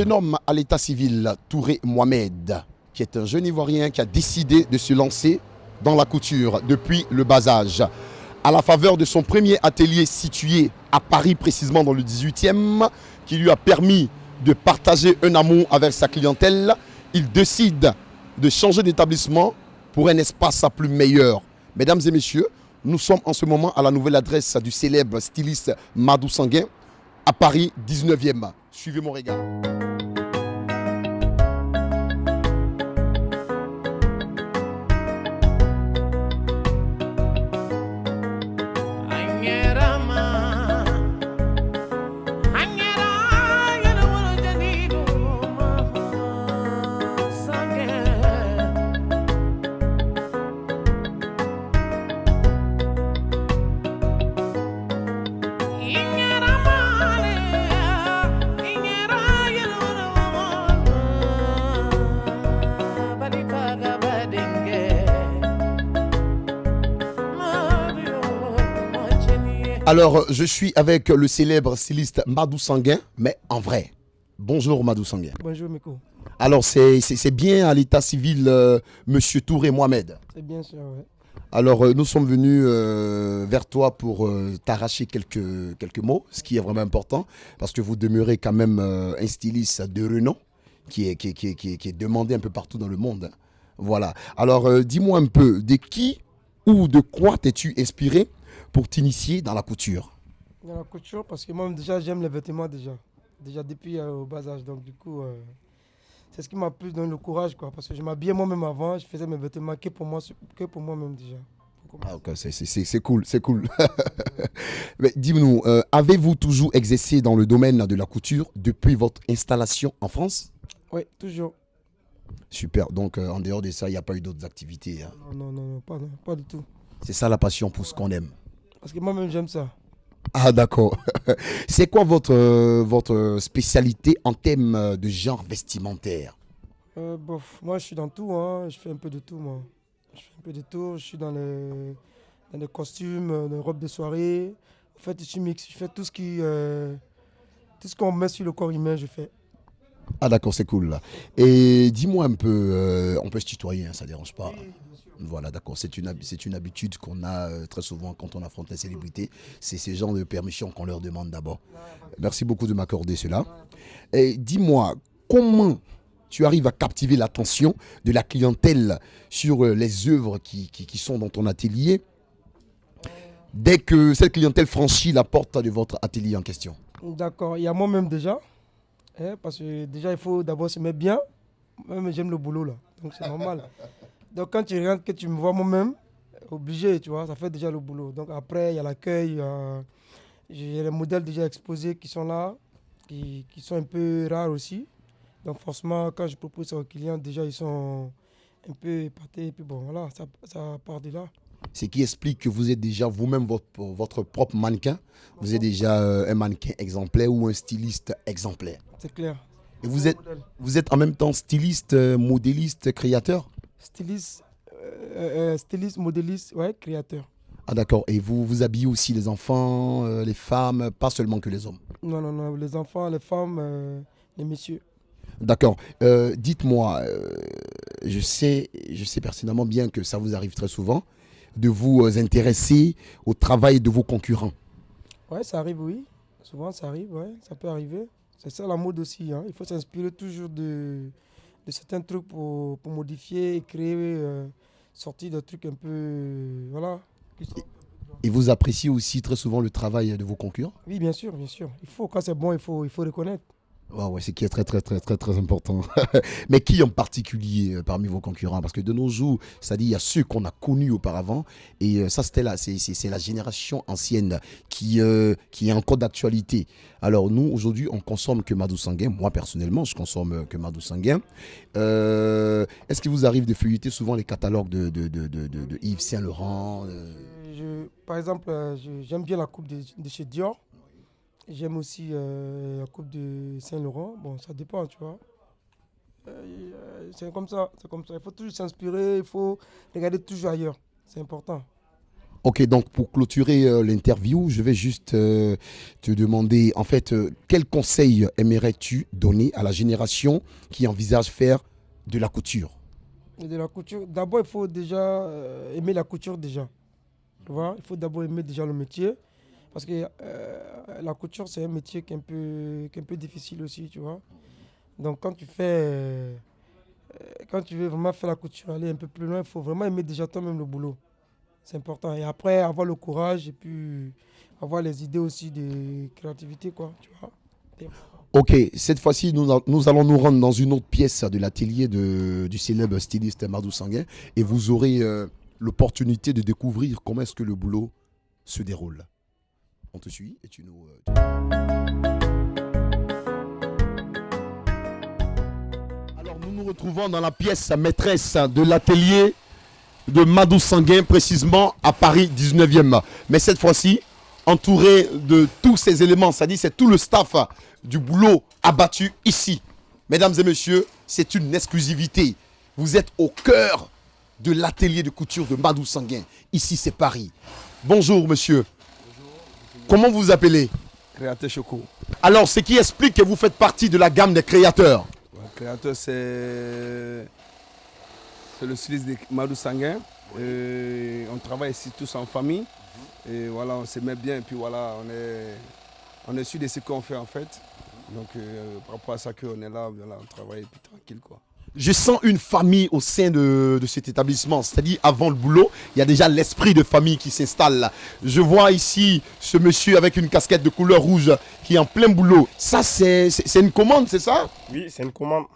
jeune homme à l'état civil, Touré Mohamed, qui est un jeune Ivoirien qui a décidé de se lancer dans la couture depuis le bas âge. À la faveur de son premier atelier situé à Paris, précisément dans le 18e, qui lui a permis de partager un amour avec sa clientèle, il décide de changer d'établissement pour un espace plus meilleur. Mesdames et messieurs, nous sommes en ce moment à la nouvelle adresse du célèbre styliste Madou Sanguin, à Paris 19e. Suivez mon regard. Alors, je suis avec le célèbre styliste Madou Sanguin, mais en vrai. Bonjour Madou Sanguin. Bonjour Miko. Alors, c'est bien à l'état civil, Monsieur Touré Mohamed. C'est bien sûr, oui. Alors, nous sommes venus vers toi pour t'arracher quelques mots, ce qui est vraiment important, parce que vous demeurez quand même un styliste de renom, qui est demandé un peu partout dans le monde. Voilà. Alors, dis-moi un peu, de qui ou de quoi t'es-tu inspiré pour t'initier dans la couture? Dans la couture, parce que moi déjà j'aime les vêtements déjà depuis au bas âge. Donc du coup, c'est ce qui m'a plus donné le courage, quoi. Parce que je m'habillais moi-même avant, je faisais mes vêtements que pour moi-même déjà. Ah, ok, c'est cool, c'est cool. Mais dis-nous, avez-vous toujours exercé dans le domaine de la couture depuis votre installation en France? Oui, toujours. Super, donc en dehors de ça, il n'y a pas eu d'autres activités, hein? Non, pas du tout. C'est ça la passion pour ce qu'on aime. Parce que moi-même j'aime ça. Ah d'accord. C'est quoi votre spécialité en termes de genre vestimentaire? Moi je suis dans tout, hein. Je fais un peu de tout, moi. Je fais un peu de tout, je suis dans les costumes, les robes de soirée. En fait, je suis mix, je fais tout ce qu'on met sur le corps humain, je fais. Ah d'accord, c'est cool là. Et dis-moi un peu, on peut se tutoyer, hein, ça ne dérange pas. Oui, bien sûr. Voilà, d'accord, c'est une habitude qu'on a très souvent quand on affronte les célébrités. C'est ces genres de permissions qu'on leur demande d'abord. Merci beaucoup de m'accorder cela. Et dis-moi, comment tu arrives à captiver l'attention de la clientèle sur les œuvres qui sont dans ton atelier dès que cette clientèle franchit la porte de votre atelier en question? D'accord, il y a moi-même déjà. Parce que déjà, il faut d'abord se mettre bien. Moi-même, j'aime le boulot, là. Donc, c'est normal. Donc, quand tu regardes que tu me vois moi-même, obligé, tu vois, ça fait déjà le boulot. Donc, après, il y a l'accueil. J'ai les modèles déjà exposés qui sont là, qui sont un peu rares aussi. Donc, forcément, quand je propose ça aux clients, déjà, ils sont un peu épatés. Et puis, bon, voilà, ça part de là. Ce qui explique que vous êtes déjà vous-même votre propre mannequin. Vous êtes déjà un mannequin exemplaire ou un styliste exemplaire. C'est clair. Et vous êtes en même temps styliste, modéliste, créateur? Styliste, modéliste, ouais, créateur. Ah d'accord. Et vous habillez aussi les enfants, les femmes, pas seulement que les hommes? Non, les enfants, les femmes, les messieurs. D'accord. Dites-moi, je sais pertinemment bien que ça vous arrive très souvent de vous intéresser au travail de vos concurrents. Ouais, ça arrive, oui. Souvent, ça arrive, ouais. Ça peut arriver. C'est ça la mode aussi, hein. Il faut s'inspirer toujours de certains trucs pour modifier et créer, sortir des trucs un peu, voilà. Et vous appréciez aussi très souvent le travail de vos concurrents? Oui, bien sûr, bien sûr. Il faut, quand c'est bon, il faut reconnaître. Ouais, c'est qui est très important. Mais qui en particulier parmi vos concurrents? Parce que de nos jours, c'est-à-dire il y a ceux qu'on a connus auparavant et ça c'est la génération ancienne qui est encore d'actualité. Alors nous aujourd'hui on consomme que Madou Sanguin. Moi personnellement je consomme que Madou Sanguin. Est-ce qu'il vous arrive de feuilleter souvent les catalogues de Yves Saint Laurent? Par exemple, j'aime bien la coupe de chez Dior. J'aime aussi la coupe de Saint-Laurent. Bon, ça dépend, tu vois. C'est comme ça, c'est comme ça. Il faut toujours s'inspirer, il faut regarder toujours ailleurs. C'est important. Ok, donc pour clôturer l'interview, je vais juste te demander, en fait, quel conseil aimerais-tu donner à la génération qui envisage faire de la couture? Et de la couture, d'abord, il faut déjà aimer la couture déjà. Tu vois, il faut d'abord aimer déjà le métier. Parce que la couture, c'est un métier qui est un peu difficile aussi, tu vois. Donc, quand tu veux vraiment faire la couture, aller un peu plus loin, il faut vraiment aimer déjà toi-même le boulot. C'est important. Et après, avoir le courage et puis avoir les idées aussi de créativité, quoi, tu vois. Ok, cette fois-ci, nous allons nous rendre dans une autre pièce de l'atelier du célèbre styliste Madou Sanguin et vous aurez l'opportunité de découvrir comment est-ce que le boulot se déroule. On te suit et tu nous... Alors, nous nous retrouvons dans la pièce maîtresse de l'atelier de Madou Sanguin, précisément à Paris 19e. Mais cette fois-ci, entouré de tous ces éléments, c'est-à-dire c'est tout le staff du boulot abattu ici. Mesdames et messieurs, c'est une exclusivité. Vous êtes au cœur de l'atelier de couture de Madou Sanguin. Ici, c'est Paris. Bonjour, monsieur. Bonjour. Comment vous appelez? Créateur Choco. Alors, ce qui explique que vous faites partie de la gamme des créateurs. Le créateur, c'est le styliste de Madou Sanguin. On travaille ici tous en famille. Et voilà, on se met bien. Et puis voilà, on est sûr de ce qu'on fait en fait. Donc, par rapport à ça, qu'on est là, voilà, on travaille et puis tranquille, quoi. Je sens une famille au sein de cet établissement. C'est-à-dire, avant le boulot, il y a déjà l'esprit de famille qui s'installe. Je vois ici ce monsieur avec une casquette de couleur rouge qui est en plein boulot. Ça, c'est une commande, c'est ça? Oui, c'est une commande.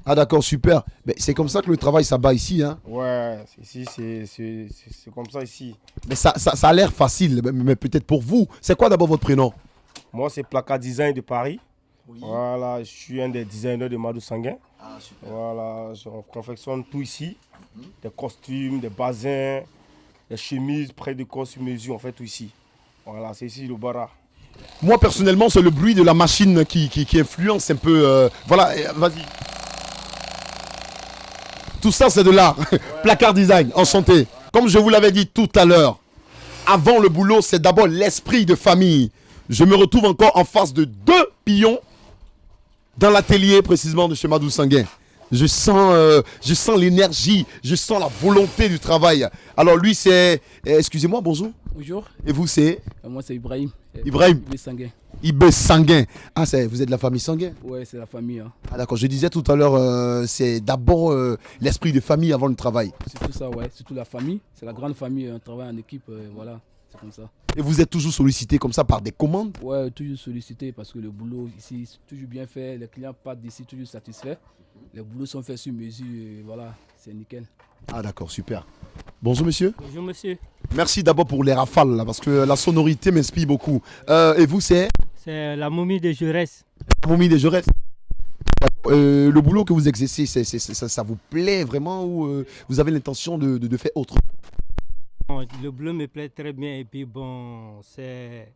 Ah d'accord, super. Mais c'est comme ça que le travail s'abat ici, hein? Ouais, ici, c'est comme ça ici. Mais ça a l'air facile, mais peut-être pour vous. C'est quoi d'abord votre prénom? Moi, c'est Placard Design de Paris. Oui. Voilà, je suis un des designers de Madou Sanguin. Ah, super. Voilà, on confectionne tout ici. Des costumes, des basins, des chemises près de corps sur mesure, on fait tout ici. Voilà, c'est ici le bara. Moi, personnellement, c'est le bruit de la machine qui influence un peu... Voilà, vas-y. Tout ça, c'est de l'art. Ouais. Placard Design, enchanté. Comme je vous l'avais dit tout à l'heure, avant le boulot, c'est d'abord l'esprit de famille. Je me retrouve encore en face de 2 pions dans l'atelier précisément de chez Madou Sanguin. Je sens l'énergie, je sens la volonté du travail. Alors lui, c'est... excusez-moi, bonjour. Bonjour. Et vous, c'est? Moi, c'est Ibrahim. Ibrahim. Ibé Sanguin. Ibé Sanguin. Ah, vous êtes de la famille Sanguin? Ouais, c'est la famille. Hein. Ah d'accord, je disais tout à l'heure, c'est d'abord l'esprit de famille avant le travail. C'est tout ça, ouais. C'est toute la famille. C'est la grande famille, on travaille en équipe, voilà. C'est comme ça. Et vous êtes toujours sollicité comme ça par des commandes? Ouais, toujours sollicité parce que le boulot ici, c'est toujours bien fait. Les clients partent d'ici toujours satisfaits. Les boulots sont faits sur mesure, et voilà, c'est nickel. Ah d'accord, super. Bonjour monsieur. Bonjour monsieur. Merci d'abord pour les rafales là, parce que la sonorité m'inspire beaucoup. Et vous c'est? C'est la momie de Jaurès. La momie de Jaurès. Le boulot que vous exercez, ça vous plaît vraiment ou vous avez l'intention de faire autre? Le bleu me plaît très bien et puis bon, c'est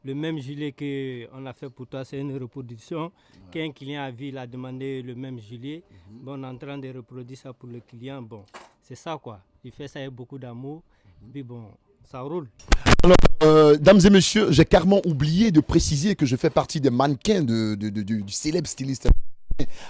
le même gilet qu'on a fait pour toi, c'est une reproduction. Ouais. Qu'un client a vu, il a demandé le même gilet. Bon, on est en train de reproduire ça pour le client. Bon, c'est ça quoi. Il fait ça avec beaucoup d'amour. Puis bon, ça roule. Alors, dames et messieurs, j'ai carrément oublié de préciser que je fais partie des mannequins du célèbre styliste.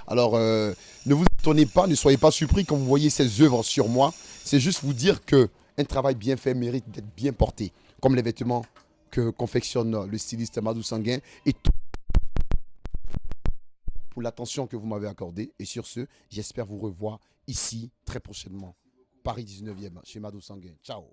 Alors, ne vous étonnez pas, ne soyez pas surpris quand vous voyez ces œuvres sur moi. C'est juste vous dire que un travail bien fait mérite d'être bien porté, comme les vêtements que confectionne le styliste Madou Sanguin. Et tout pour l'attention que vous m'avez accordée. Et sur ce, j'espère vous revoir ici très prochainement. Paris 19e, chez Madou Sanguin. Ciao.